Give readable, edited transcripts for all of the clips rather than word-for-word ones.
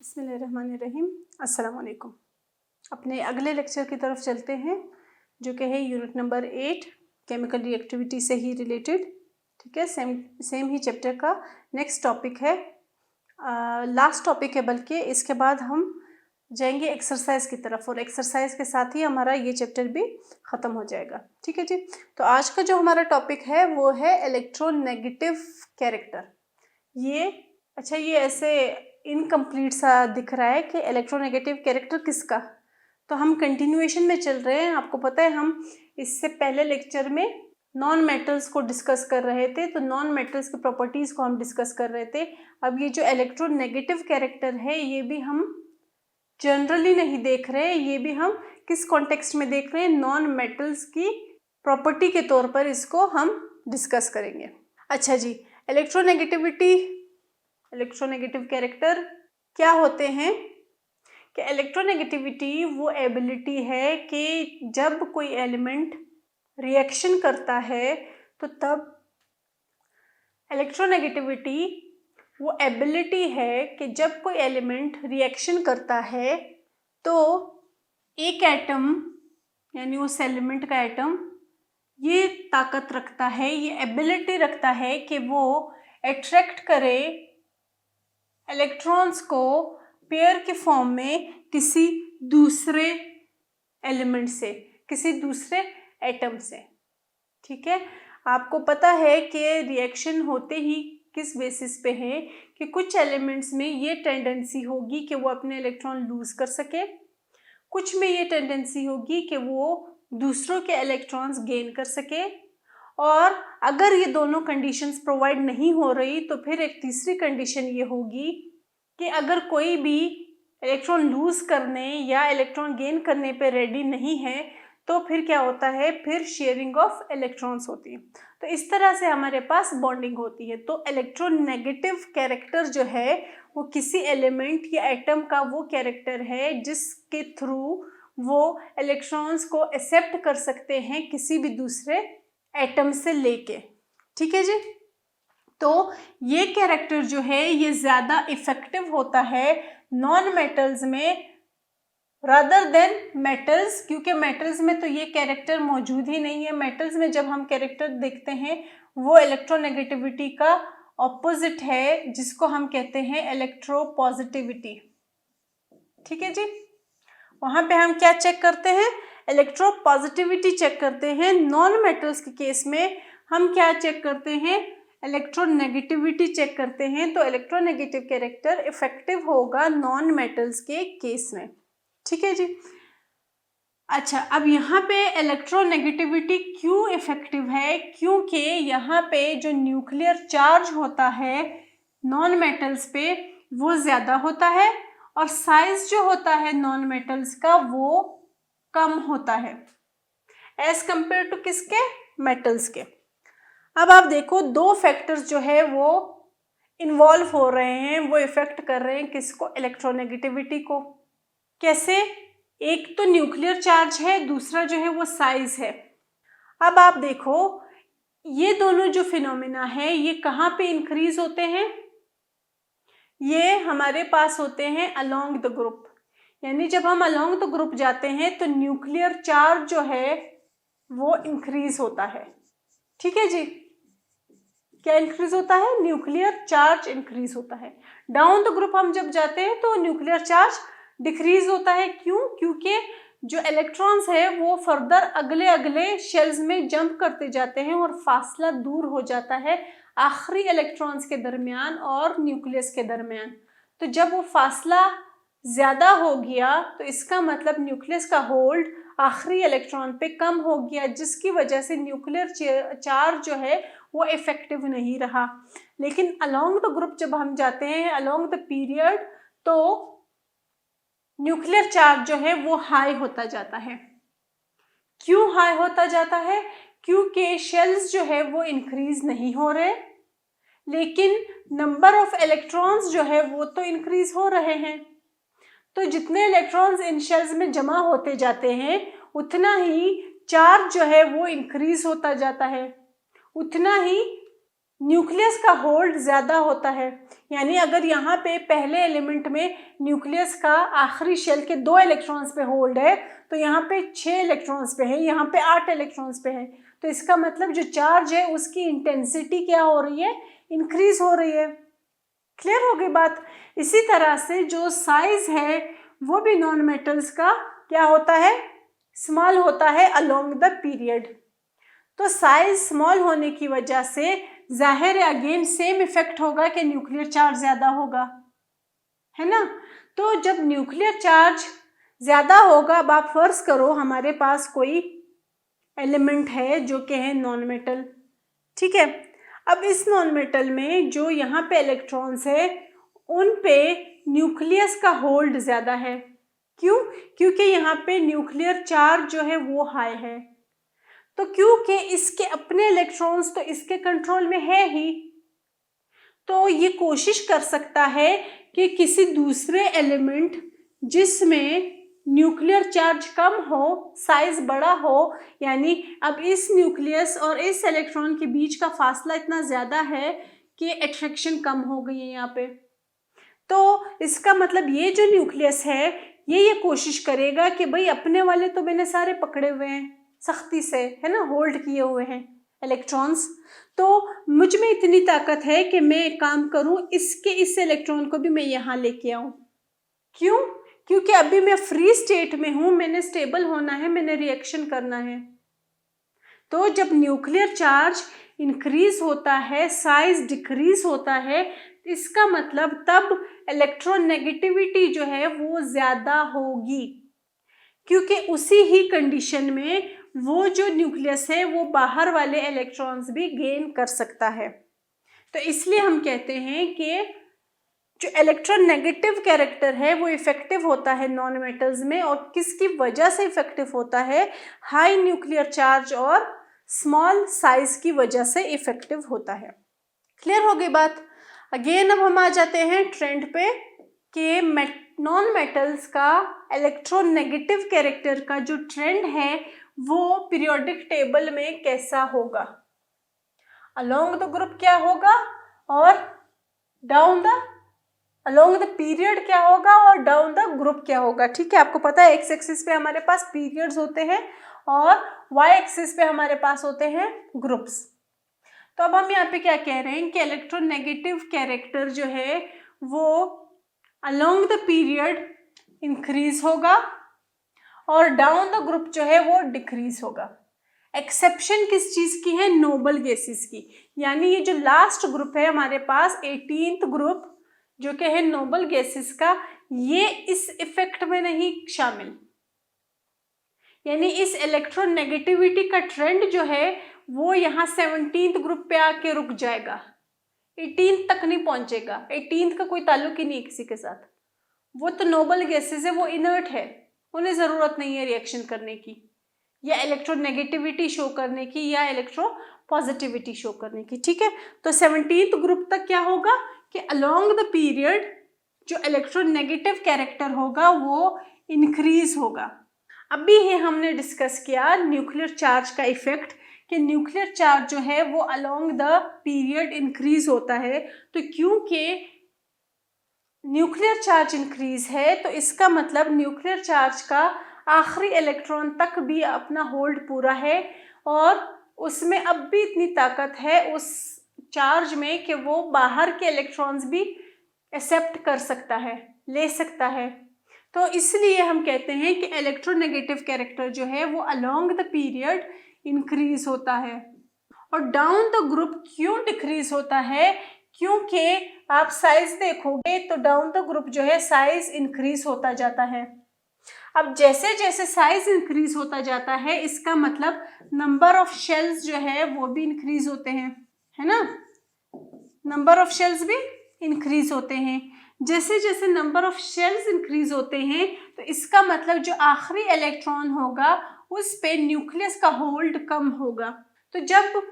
बिस्मिल्लाहिर्रहमानिर्रहीम। अस्सलाम वालेकुम। अपने अगले लेक्चर की तरफ चलते हैं जो कि है यूनिट नंबर 8 केमिकल रिएक्टिविटी से ही रिलेटेड। ठीक है, सेम ही चैप्टर का नेक्स्ट टॉपिक है, लास्ट टॉपिक है, बल्कि इसके बाद हम जाएंगे एक्सरसाइज की तरफ और एक्सरसाइज के साथ ही हमारा ये चैप्टर भी ख़त्म हो जाएगा। ठीक है जी। तो आज का जो हमारा टॉपिक है वो है इलेक्ट्रोनेगेटिव कैरेक्टर। ये ऐसे इनकम्प्लीट सा दिख रहा है कि इलेक्ट्रोनेगेटिव कैरेक्टर किसका। तो हम कंटिन्यूएशन में चल रहे हैं। आपको पता है हम इससे पहले लेक्चर में नॉन मेटल्स को डिस्कस कर रहे थे, तो नॉन मेटल्स की प्रॉपर्टीज़ को हम डिस्कस कर रहे थे। अब ये जो इलेक्ट्रोनेगेटिव कैरेक्टर है ये भी हम जनरली नहीं देख रहे हैं, ये भी हम किस कॉन्टेक्स्ट में देख रहे हैं, नॉन मेटल्स की प्रॉपर्टी के तौर पर इसको हम डिस्कस करेंगे। अच्छा जी, इलेक्ट्रोनेगेटिव कैरेक्टर क्या होते हैं कि इलेक्ट्रोनेगेटिविटी वो एबिलिटी है कि जब कोई एलिमेंट रिएक्शन करता है तो तब इलेक्ट्रोनेगेटिविटी वो एबिलिटी है कि जब कोई एलिमेंट रिएक्शन करता है तो एक एटम यानी उस एलिमेंट का एटम ये ताकत रखता है, ये एबिलिटी रखता है कि वो अट्रैक्ट करे इलेक्ट्रॉन्स को पेयर के फॉर्म में किसी दूसरे एलिमेंट से, किसी दूसरे एटम से। ठीक है, आपको पता है कि रिएक्शन होते ही किस बेसिस पे है कि कुछ एलिमेंट्स में ये टेंडेंसी होगी कि वो अपने इलेक्ट्रॉन लूज कर सके, कुछ में ये टेंडेंसी होगी कि वो दूसरों के इलेक्ट्रॉन्स गेन कर सके, और अगर ये दोनों कंडीशंस प्रोवाइड नहीं हो रही तो फिर एक तीसरी कंडीशन ये होगी कि अगर कोई भी इलेक्ट्रॉन लूज करने या इलेक्ट्रॉन गेन करने पे रेडी नहीं है तो फिर क्या होता है, फिर शेयरिंग ऑफ इलेक्ट्रॉन्स होती है। तो इस तरह से हमारे पास बॉन्डिंग होती है। तो इलेक्ट्रोनेगेटिव कैरेक्टर जो है वो किसी एलिमेंट या एटम का वो कैरेक्टर है जिसके थ्रू वो इलेक्ट्रॉन्स को एक्सेप्ट कर सकते हैं किसी भी दूसरे एटम से लेके। ठीक है जी। तो ये कैरेक्टर जो है ये ज़्यादा इफेक्टिव होता है नॉन मेटल्स में रादर देन मेटल्स, क्योंकि मेटल्स में तो ये कैरेक्टर मौजूद ही नहीं है। मेटल्स में जब हम कैरेक्टर देखते हैं वो इलेक्ट्रोनेगेटिविटी का ऑपोजिट है, जिसको हम कहते हैं इलेक्ट्रोपॉजिटिविटी। ठीक है जी। वहाँ पे हम क्या चेक करते हैं, इलेक्ट्रोपॉजिटिविटी चेक करते हैं। नॉन मेटल्स के केस में हम क्या चेक करते हैं, इलेक्ट्रोनेगेटिविटी चेक करते हैं। तो इलेक्ट्रोनेगेटिव कैरेक्टर इफेक्टिव होगा नॉन मेटल्स के केस में। ठीक है जी। अच्छा, अब यहाँ पे इलेक्ट्रोनेगेटिविटी क्यों इफेक्टिव है, क्योंकि यहाँ पे जो न्यूक्लियर चार्ज होता है नॉन मेटल्स पे वो ज़्यादा होता है और साइज जो होता है नॉन मेटल्स का वो कम होता है एज कंपेयर टू किसके, मेटल्स के। अब आप देखो दो फैक्टर्स जो है वो इन्वॉल्व हो रहे हैं, वो इफेक्ट कर रहे हैं किसको, इलेक्ट्रोनेगेटिविटी को। कैसे, एक तो न्यूक्लियर चार्ज है, दूसरा जो है वो साइज है। अब आप देखो ये दोनों जो फिनोमेना है ये कहाँ पे इंक्रीज होते हैं, ये हमारे पास होते हैं अलोंग द ग्रुप। यानी जब हम अलोंग द ग्रुप जाते हैं तो न्यूक्लियर चार्ज जो है वो इंक्रीज होता है। ठीक है जी। क्या इंक्रीज होता है, न्यूक्लियर चार्ज इंक्रीज होता है। डाउन द ग्रुप हम जब जाते हैं तो न्यूक्लियर चार्ज डिक्रीज होता है। क्यों, क्योंकि जो इलेक्ट्रॉन्स है वो फर्दर अगले अगले शेल्स में जंप करते जाते हैं और फासला दूर हो जाता है आखिरी इलेक्ट्रॉन्स के दरमियान और न्यूक्लियस के दरमियान। तो जब वो फासला ज़्यादा हो गया तो इसका मतलब न्यूक्लियस का होल्ड आखिरी इलेक्ट्रॉन पे कम हो गया, जिसकी वजह से न्यूक्लियर चार्ज जो है वो इफेक्टिव नहीं रहा। लेकिन अलोंग द ग्रुप जब हम जाते हैं, अलोंग द पीरियड, तो न्यूक्लियर चार्ज जो है वो हाई होता जाता है। क्यों हाई होता जाता है, क्योंकि शेल्स जो है वो इंक्रीज नहीं हो रहे, लेकिन नंबर ऑफ इलेक्ट्रॉन्स जो है वो तो इंक्रीज हो रहे हैं। तो जितने इलेक्ट्रॉन्स इन शेल्स में जमा होते जाते हैं उतना ही चार्ज जो है वो इंक्रीज होता जाता है, उतना ही न्यूक्लियस का होल्ड ज़्यादा होता है। यानी अगर यहाँ पे पहले एलिमेंट में न्यूक्लियस का आखिरी शेल के 2 इलेक्ट्रॉन्स पे होल्ड है, तो यहाँ पे 6 इलेक्ट्रॉन्स पे है, यहाँ पे 8 इलेक्ट्रॉन्स पे है। तो इसका मतलब जो चार्ज है उसकी इंटेंसिटी क्या हो रही है, इंक्रीज हो रही है। क्लियर हो गई बात। इसी तरह से जो साइज है वो भी नॉन मेटल्स का क्या होता है, स्मॉल होता है अलोंग द पीरियड। तो साइज स्मॉल होने की वजह से जाहिर है अगेन सेम इफेक्ट होगा कि न्यूक्लियर चार्ज ज़्यादा होगा, है ना। तो जब न्यूक्लियर चार्ज ज़्यादा होगा, अब आप फर्ज करो हमारे पास कोई एलिमेंट है जो कि है नॉन मेटल, ठीक है। अब इस नॉन मेटल में जो यहाँ पे इलेक्ट्रॉन्स है उन पे न्यूक्लियस का होल्ड ज़्यादा है। क्यों? क्योंकि यहाँ पे न्यूक्लियर चार्ज जो है वो हाई है। तो क्योंकि इसके अपने इलेक्ट्रॉन्स तो इसके कंट्रोल में है ही, तो ये कोशिश कर सकता है कि किसी दूसरे एलिमेंट जिसमें न्यूक्लियर चार्ज कम हो, साइज बड़ा हो, यानी अब इस न्यूक्लियस और इस इलेक्ट्रॉन के बीच का फासला इतना ज़्यादा है कि अट्रैक्शन कम हो गई है यहाँ पे। तो इसका मतलब ये जो न्यूक्लियस है ये कोशिश करेगा कि भाई अपने वाले तो मैंने सारे पकड़े हुए हैं सख्ती से, है ना, होल्ड किए हुए हैं इलेक्ट्रॉन्स, तो मुझ में इतनी ताकत है कि मैं एक काम करूं, इसके इस इलेक्ट्रॉन को भी मैं यहाँ लेके आऊं। क्यों? क्योंकि अभी मैं फ्री स्टेट में हूं, मैंने स्टेबल होना है, मैंने रिएक्शन करना है। तो जब न्यूक्लियर चार्ज इंक्रीज होता है, साइज डिक्रीज होता है, इसका मतलब तब इलेक्ट्रोनेगेटिविटी जो है वो ज़्यादा होगी, क्योंकि उसी ही कंडीशन में वो जो न्यूक्लियस है वो बाहर वाले इलेक्ट्रॉन्स भी गेन कर सकता है। तो इसलिए हम कहते हैं कि जो इलेक्ट्रोनेगेटिव कैरेक्टर है वो इफेक्टिव होता है नॉन मेटल्स में, और किसकी वजह से इफेक्टिव होता है, हाई न्यूक्लियर चार्ज और स्मॉल साइज की वजह से इफेक्टिव होता है। क्लियर हो गई बात। अगेन अब हम आ जाते हैं ट्रेंड पे कि नॉन मेटल्स का इलेक्ट्रोनेगेटिव कैरेक्टर का जो ट्रेंड है वो पीरियोडिक टेबल में कैसा होगा। अलोंग द ग्रुप क्या होगा और down the, along the period क्या होगा और डाउन द ग्रुप क्या होगा। ठीक है, आपको पता है एक्स एक्सिस पे हमारे पास पीरियड्स होते हैं और वाई एक्सिस पे हमारे पास होते हैं ग्रुप्स। तो अब हम यहाँ पे क्या कह रहे हैं कि इलेक्ट्रोनेगेटिव कैरेक्टर जो है वो अलोंग द पीरियड इंक्रीज होगा और डाउन द ग्रुप जो है वो डिक्रीज होगा। एक्सेप्शन किस चीज़ की है, नोबल गैसेस की। यानी ये जो लास्ट ग्रुप है हमारे पास 18th ग्रुप जो कि है नोबल गैसेस का, ये इस इफेक्ट में नहीं शामिल। यानी इस इलेक्ट्रोनेगेटिविटी का ट्रेंड जो है वो यहाँ 17th ग्रुप पे आके रुक जाएगा, 18th तक नहीं पहुंचेगा। 18th का कोई ताल्लुक ही नहीं है किसी के साथ। वो तो नोबल गैसेस है, वो इनर्ट है, उन्हें ज़रूरत नहीं है रिएक्शन करने की या इलेक्ट्रोनेगेटिविटी शो करने की या इलेक्ट्रो पॉजिटिविटी शो करने की। ठीक है, तो 17th ग्रुप तक क्या होगा कि अलोंग द पीरियड जो इलेक्ट्रोनेगेटिव कैरेक्टर होगा वो इंक्रीज होगा। अभी ही हमने डिस्कस किया न्यूक्लियर चार्ज का इफेक्ट कि न्यूक्लियर चार्ज जो है वो अलोंग द पीरियड इंक्रीज होता है। तो क्योंकि न्यूक्लियर चार्ज इंक्रीज है तो इसका मतलब न्यूक्लियर चार्ज का आखिरी इलेक्ट्रॉन तक भी अपना होल्ड पूरा है और उसमें अब भी इतनी ताकत है उस चार्ज में कि वो बाहर के इलेक्ट्रॉन्स भी एक्सेप्ट कर सकता है, ले सकता है। तो इसलिए हम कहते हैं कि इलेक्ट्रोनेगेटिव कैरेक्टर जो है वो अलोंग द पीरियड इंक्रीज होता है। और डाउन द ग्रुप क्यों डिक्रीज होता है, क्योंकि आप साइज देखोगे तो डाउन द ग्रुप जो है साइज इंक्रीज होता जाता है। अब जैसे जैसे साइज इंक्रीज होता जाता है इसका मतलब नंबर ऑफ शेल्स जो है वो भी इंक्रीज होते हैं, है ना, नंबर ऑफ शेल्स भी इंक्रीज होते हैं। जैसे जैसे नंबर ऑफ शेल्स इंक्रीज होते हैं तो इसका मतलब जो आखिरी इलेक्ट्रॉन होगा उस पे न्यूक्लियस का होल्ड कम होगा। तो जब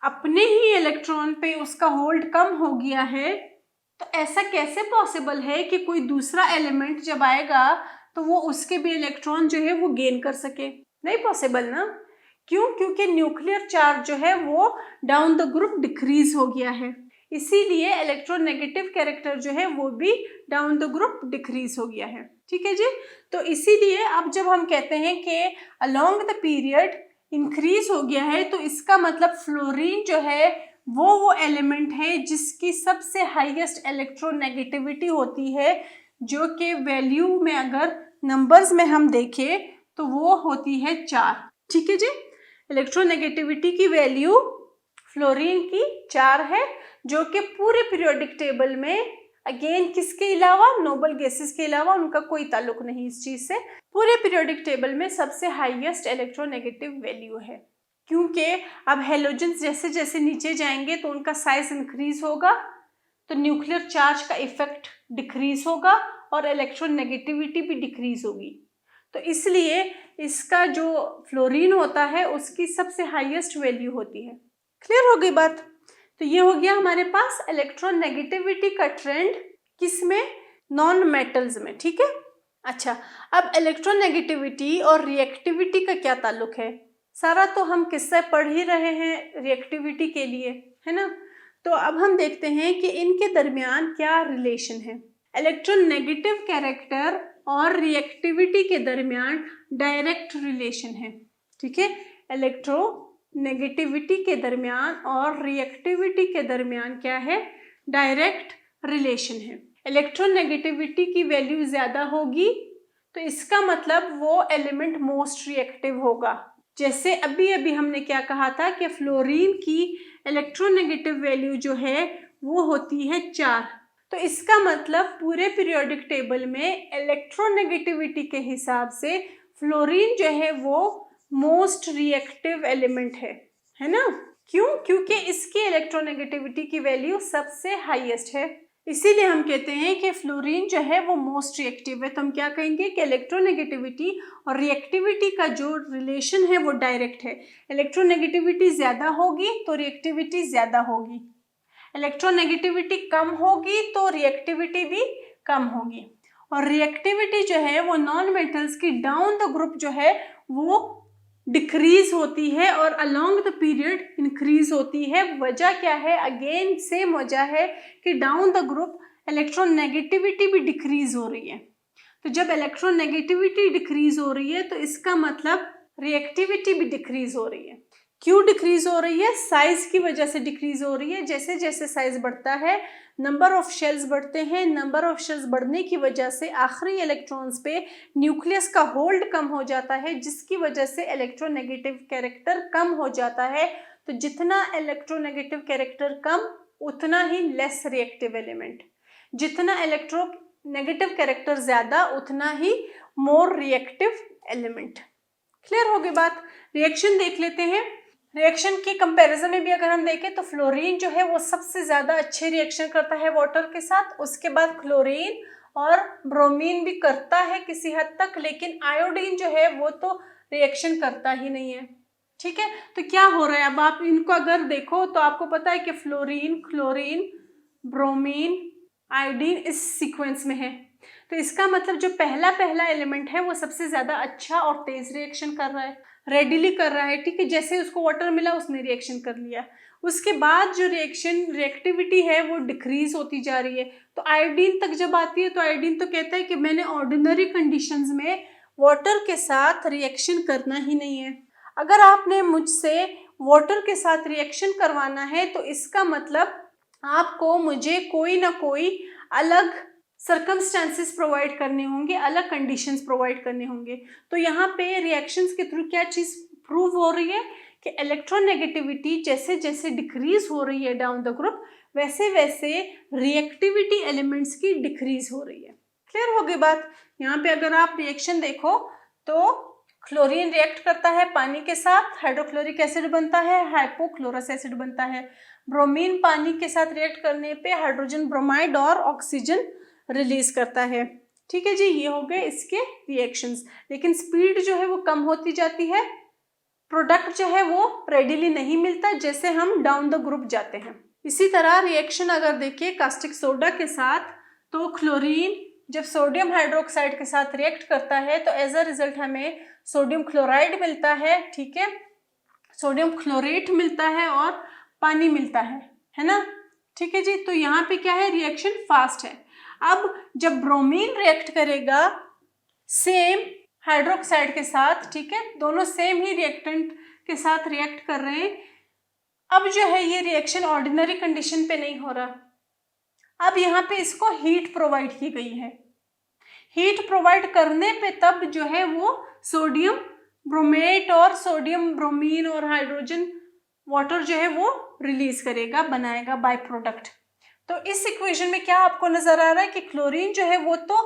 अपने ही इलेक्ट्रॉन पे उसका होल्ड कम हो गया है तो ऐसा कैसे पॉसिबल है कि कोई दूसरा एलिमेंट जब आएगा तो वो उसके भी इलेक्ट्रॉन जो है वो गेन कर सके, नहीं पॉसिबल ना, क्यों? क्योंकि न्यूक्लियर चार्ज जो है वो डाउन द ग्रुप डिक्रीज हो गया है, इसीलिए इलेक्ट्रोनेगेटिव कैरेक्टर जो है वो भी डाउन द ग्रुप डिक्रीज हो गया है। ठीक है जी। तो इसीलिए अब जब हम कहते हैं कि अलोंग द पीरियड इंक्रीज हो गया है, तो इसका मतलब फ्लोरीन जो है वो एलिमेंट है जिसकी सबसे हाईएस्ट इलेक्ट्रोनेगेटिविटी होती है, जो कि वैल्यू में अगर नंबर्स में हम देखें तो वो होती है 4। ठीक है जी। इलेक्ट्रोनेगेटिविटी की वैल्यू फ्लोरीन की 4 है, जो कि पूरे पीरियोडिक टेबल में अगेन किसके अलावा, नोबल गैसेस के अलावा उनका कोई ताल्लुक नहीं इस चीज से, पूरे पीरियोडिक टेबल में सबसे हाईएस्ट इलेक्ट्रोनेगेटिव वैल्यू है। क्योंकि अब हेलोजेंस जैसे जैसे नीचे जाएंगे तो उनका साइज इंक्रीज होगा, तो न्यूक्लियर चार्ज का इफेक्ट डिक्रीज होगा और इलेक्ट्रोनेगेटिविटी भी डिक्रीज होगी। तो इसलिए इसका जो फ्लोरीन होता है उसकी सबसे हाईएस्ट वैल्यू होती है। क्लियर हो गई बात? तो ये हो गया हमारे पास इलेक्ट्रोनेगेटिविटी का ट्रेंड, किसमें? नॉन मेटल्स में। ठीक है। अच्छा, अब इलेक्ट्रोनेगेटिविटी और रिएक्टिविटी का क्या ताल्लुक है? सारा तो हम किस्सा पढ़ ही रहे हैं रिएक्टिविटी के लिए, है ना। तो अब हम देखते हैं कि इनके दरमियान क्या रिलेशन है। इलेक्ट्रोनेगेटिव कैरेक्टर और रिएक्टिविटी के दरमियान डायरेक्ट रिलेशन है। ठीक है। इलेक्ट्रोनेगेटिविटी के दरमियान और रिएक्टिविटी के दरमियान क्या है? डायरेक्ट रिलेशन है। इलेक्ट्रोनेगेटिविटी की वैल्यू ज़्यादा होगी तो इसका मतलब वो एलिमेंट मोस्ट रिएक्टिव होगा। जैसे अभी अभी हमने क्या कहा था कि फ्लोरीन की इलेक्ट्रोनेगेटिव वैल्यू जो है वो होती है 4। तो इसका मतलब पूरे पीरियोडिक टेबल में इलेक्ट्रोनेगेटिविटी के हिसाब से फ्लोरीन जो है वो मोस्ट रिएक्टिव एलिमेंट है ना। क्यों? क्योंकि इसकी इलेक्ट्रोनेगेटिविटी की वैल्यू सबसे हाईएस्ट है, इसीलिए हम कहते हैं कि फ्लोरीन जो है वो मोस्ट रिएक्टिव है। तो हम क्या कहेंगे कि इलेक्ट्रोनेगेटिविटी और रिएक्टिविटी का जो रिलेशन है वो डायरेक्ट है। इलेक्ट्रोनेगेटिविटी ज़्यादा होगी तो रिएक्टिविटी ज़्यादा होगी, इलेक्ट्रोनेगेटिविटी कम होगी तो रिएक्टिविटी भी कम होगी। और रिएक्टिविटी जो है वो नॉन मेटल्स की डाउन द ग्रुप जो है वो डिक्रीज होती है और अलोंग द पीरियड इंक्रीज होती है। वजह क्या है? अगेन सेम वजह है कि डाउन द ग्रुप इलेक्ट्रोनेगेटिविटी भी डिक्रीज हो रही है। तो जब इलेक्ट्रोनेगेटिविटी डिक्रीज हो रही है तो इसका मतलब रिएक्टिविटी भी डिक्रीज हो रही है। क्यों डिक्रीज हो रही है? साइज की वजह से डिक्रीज हो रही है। जैसे जैसे साइज बढ़ता है नंबर ऑफ शेल्स बढ़ते हैं, नंबर ऑफ शेल्स बढ़ने की वजह से आखिरी इलेक्ट्रॉन्स पे न्यूक्लियस का होल्ड कम हो जाता है, जिसकी वजह से इलेक्ट्रोनेगेटिव कैरेक्टर कम हो जाता है। तो जितना इलेक्ट्रोनेगेटिव कैरेक्टर कम उतना ही लेस रिएक्टिव एलिमेंट, जितना इलेक्ट्रोनेगेटिव कैरेक्टर ज़्यादा उतना ही मोर रिएक्टिव एलिमेंट। क्लियर हो गई बात? रिएक्शन देख लेते हैं। रिएक्शन के कंपैरिजन में भी अगर हम देखें तो फ्लोरीन जो है वो सबसे ज़्यादा अच्छे रिएक्शन करता है वाटर के साथ, उसके बाद क्लोरीन और ब्रोमीन भी करता है किसी हद तक, लेकिन आयोडीन जो है वो तो रिएक्शन करता ही नहीं है। ठीक है। तो क्या हो रहा है? अब आप इनको अगर देखो तो आपको पता है कि फ्लोरीन, क्लोरीन, ब्रोमीन, आयोडीन इस सीक्वेंस में है। तो इसका मतलब जो पहला एलिमेंट है वो सबसे ज़्यादा अच्छा और तेज रिएक्शन कर रहा है, रेडिली कर रहा है। ठीक है। जैसे उसको वाटर मिला उसने रिएक्शन कर लिया, उसके बाद जो रिएक्टिविटी है वो डिक्रीज होती जा रही है। तो आयोडीन तक जब आती है तो आयोडीन तो कहता है कि मैंने ऑर्डिनरी कंडीशंस में वाटर के साथ रिएक्शन करना ही नहीं है। अगर आपने मुझसे वाटर के साथ रिएक्शन करवाना है तो इसका मतलब आपको मुझे कोई ना कोई अलग सर्कमस्टेंसेस प्रोवाइड करने होंगे, अलग कंडीशंस प्रोवाइड करने होंगे। तो यहाँ पे रिएक्शंस के थ्रू क्या चीज़ प्रूव हो रही है कि इलेक्ट्रोनेगेटिविटी जैसे जैसे डिक्रीज हो रही है डाउन द ग्रुप, वैसे वैसे रिएक्टिविटी एलिमेंट्स की डिक्रीज हो रही है। क्लियर हो गई बात? यहाँ पे अगर आप रिएक्शन देखो तो क्लोरीन रिएक्ट करता है पानी के साथ, हाइड्रोक्लोरिक एसिड बनता है, हाइपोक्लोरस एसिड बनता है। ब्रोमीन पानी के साथ रिएक्ट करने पे हाइड्रोजन ब्रोमाइड और ऑक्सीजन रिलीज करता है। ठीक है जी। ये हो गए इसके रिएक्शंस, लेकिन स्पीड जो है वो कम होती जाती है, प्रोडक्ट जो है वो रेडिली नहीं मिलता जैसे हम डाउन द ग्रुप जाते हैं। इसी तरह रिएक्शन अगर देखिए कास्टिक सोडा के साथ, तो क्लोरीन जब सोडियम हाइड्रोक्साइड के साथ रिएक्ट करता है तो एज अ रिजल्ट हमें सोडियम क्लोराइड मिलता है। ठीक है। सोडियम क्लोरेट मिलता है और पानी मिलता है ना। ठीक है जी, तो यहाँ पे क्या है, रिएक्शन फास्ट है। अब जब ब्रोमीन रिएक्ट करेगा सेम हाइड्रोक्साइड के साथ, ठीक है, दोनों सेम ही रिएक्टेंट के साथ रिएक्ट कर रहे हैं। अब जो है ये रिएक्शन ऑर्डिनरी कंडीशन पे नहीं हो रहा, अब यहाँ पे इसको हीट प्रोवाइड की गई है। हीट प्रोवाइड करने पे तब जो है वो सोडियम ब्रोमेट और सोडियम ब्रोमीन और हाइड्रोजन वाटर जो है वो रिलीज करेगा, बनाएगा बाय प्रोडक्ट। तो इस इक्वेशन में क्या आपको नजर आ रहा है कि क्लोरीन जो है वो तो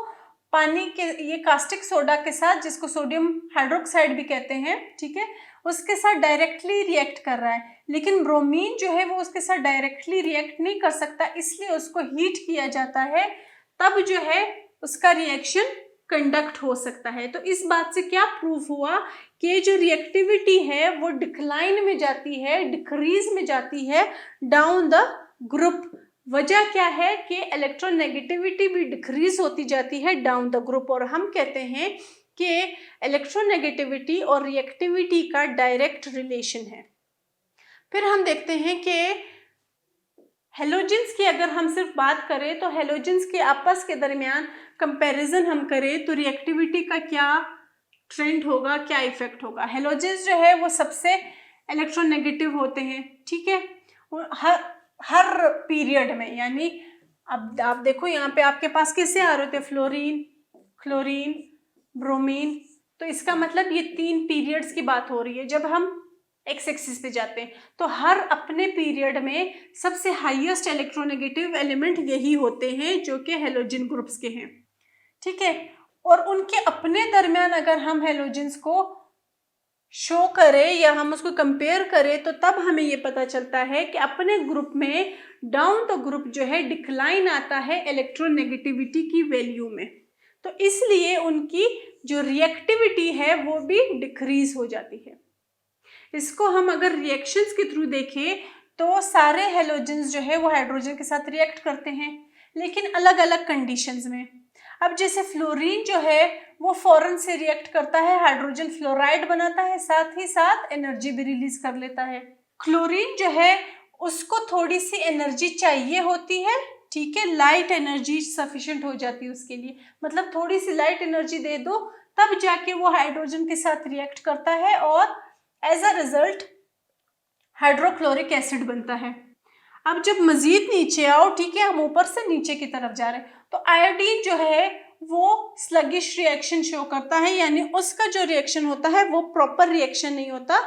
पानी के, ये कास्टिक सोडा के साथ, जिसको सोडियम हाइड्रोक्साइड भी कहते हैं, ठीक है, उसके साथ डायरेक्टली रिएक्ट कर रहा है, लेकिन ब्रोमीन जो है वो उसके साथ डायरेक्टली रिएक्ट नहीं कर सकता, इसलिए उसको हीट किया जाता है, तब जो है उसका रिएक्शन कंडक्ट हो सकता है। तो इस बात से क्या प्रूफ हुआ कि जो रिएक्टिविटी है वो डिक्लाइन में जाती है, डिक्रीज में जाती है डाउन द ग्रुप। वजह क्या है कि इलेक्ट्रोनेगेटिविटी भी डिक्रीज होती जाती है डाउन द ग्रुप, और हम कहते हैं कि इलेक्ट्रोनेगेटिविटी और रिएक्टिविटी का डायरेक्ट रिलेशन है। फिर हम देखते हैं कि हेलोजेंस की अगर हम सिर्फ बात करें तो हेलोजेंस के आपस के दरमियान कंपैरिजन हम करें तो रिएक्टिविटी का क्या ट्रेंड होगा, क्या इफेक्ट होगा। हेलोजेंस जो है वो सबसे इलेक्ट्रोनेगेटिव होते हैं, ठीक है, हर पीरियड में, यानी अब आप देखो यहाँ पे आपके पास कैसे आ रहे थे, फ्लोरीन, क्लोरीन, ब्रोमीन, तो इसका मतलब ये 3 पीरियड्स की बात हो रही है। जब हम एक्स एक्सिस पे जाते हैं तो हर अपने पीरियड में सबसे हाईएस्ट इलेक्ट्रोनेगेटिव एलिमेंट यही होते हैं जो कि हेलोजन ग्रुप्स के हैं, ठीक है। और उनके अपने दरमियान अगर हम हेलोजेंस को शो करें या हम उसको कंपेयर करें तो तब हमें ये पता चलता है कि अपने ग्रुप में डाउन द ग्रुप जो है डिक्लाइन आता है इलेक्ट्रोनेगेटिविटी की वैल्यू में, तो इसलिए उनकी जो रिएक्टिविटी है वो भी डिक्रीज हो जाती है। इसको हम अगर रिएक्शंस के थ्रू देखें तो सारे हेलोजेंस जो है वो हाइड्रोजन के साथ रिएक्ट करते हैं, लेकिन अलग अलग कंडीशंस में। अब जैसे फ्लोरीन जो है वो फौरन से रिएक्ट करता है, हाइड्रोजन फ्लोराइड बनाता है, साथ ही साथ एनर्जी भी रिलीज कर लेता है। क्लोरीन जो है उसको थोड़ी सी एनर्जी चाहिए होती है, ठीक है, लाइट एनर्जी सफिशिएंट हो जाती है उसके लिए, मतलब थोड़ी सी लाइट एनर्जी दे दो तब जाके वो हाइड्रोजन के साथ रिएक्ट करता है और as a result hydrochloric acid बनता है। अब जब मजीद नीचे आओ, ठीक है, हम ऊपर से नीचे की तरफ जा रहे हैं, तो आयोडीन जो है वो स्लगिश रिएक्शन शो करता है, यानी उसका जो रिएक्शन होता है वो प्रॉपर रिएक्शन नहीं होता,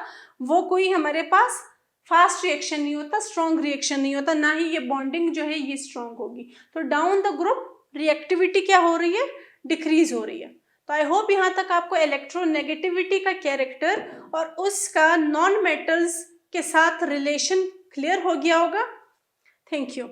वो कोई हमारे पास फास्ट रिएक्शन नहीं होता, स्ट्रॉन्ग रिएक्शन नहीं होता, ना ही ये बॉन्डिंग जो है ये स्ट्रॉन्ग होगी। तो डाउन द ग्रुप रिएक्टिविटी क्या हो रही है, डिक्रीज हो रही है। तो आई होप यहाँ तक आपको इलेक्ट्रोनेगेटिविटी का कैरेक्टर और उसका नॉन मेटल्स के साथ रिलेशन क्लियर हो गया होगा। Thank you.